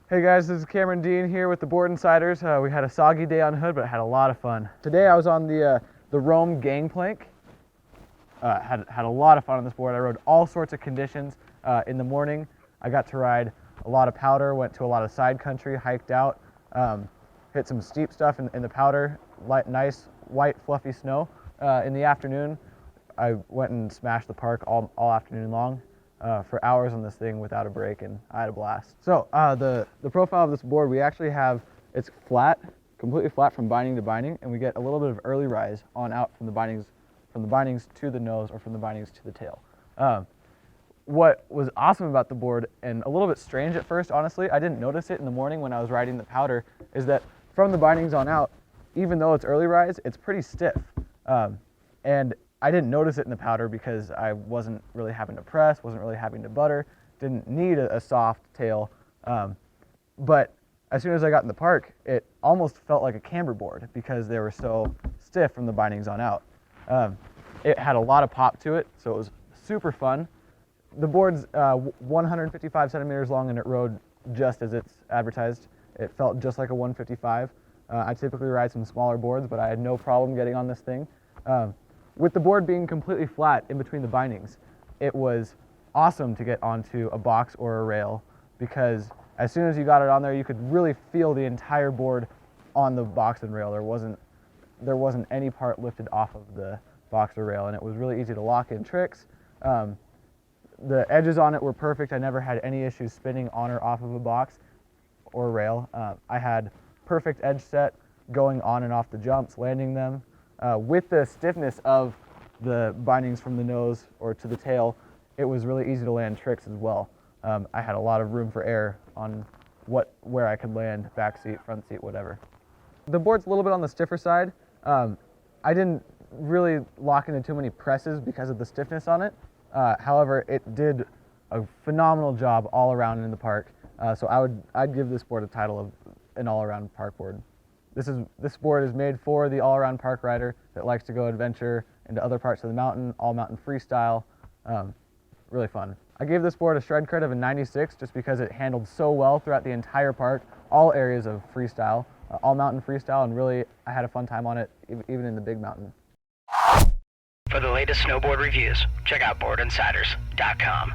Hey guys, this is Cameron Dean here with the Board Insiders. We had a soggy day on Hood, but had a lot of fun. Today I was on the Rome gangplank. Had a lot of fun on this board. I rode all sorts of conditions. In the morning, I got to ride a lot of powder, went to a lot of side country, hiked out, hit some steep stuff in the powder, nice white fluffy snow. In the afternoon, I went and smashed the park all afternoon long. For hours on this thing without a break, and I had a blast. So the profile of this board, we actually have, it's flat, completely flat from binding to binding, and we get a little bit of early rise on out from the bindings to the nose or from the bindings to the tail. What was awesome about the board, and a little bit strange at first, honestly, I didn't notice it in the morning when I was riding the powder, is that from the bindings on out, even though it's early rise, it's pretty stiff. And I didn't notice it in the powder because I wasn't really having to press, wasn't really having to butter, didn't need a soft tail. But as soon as I got in the park, it almost felt like a camber board because they were so stiff from the bindings on out. It had a lot of pop to it, so it was super fun. The board's 155 centimeters long, and it rode just as it's advertised. It felt just like a 155. I typically ride some smaller boards, but I had no problem getting on this thing. With the board being completely flat in between the bindings, it was awesome to get onto a box or a rail because as soon as you got it on there, you could really feel the entire board on the box and rail. There wasn't any part lifted off of the box or rail, and it was really easy to lock in tricks. The edges on it were perfect. I never had any issues spinning on or off of a box or rail. I had perfect edge set going on and off the jumps, landing them. With the stiffness of the bindings from the nose or to the tail, it was really easy to land tricks as well. I had a lot of room for error on where I could land, back seat, front seat, whatever. The board's a little bit on the stiffer side. I didn't really lock into too many presses because of the stiffness on it. However, it did a phenomenal job all around in the park. So I'd give this board a title of an all-around park board. This board is made for the all-around park rider that likes to go adventure into other parts of the mountain, all mountain freestyle. Really fun. I gave this board a shred credit of a 96 just because it handled so well throughout the entire park, all areas of freestyle, all mountain freestyle, and really I had a fun time on it even in the big mountain. For the latest snowboard reviews, check out boardinsiders.com.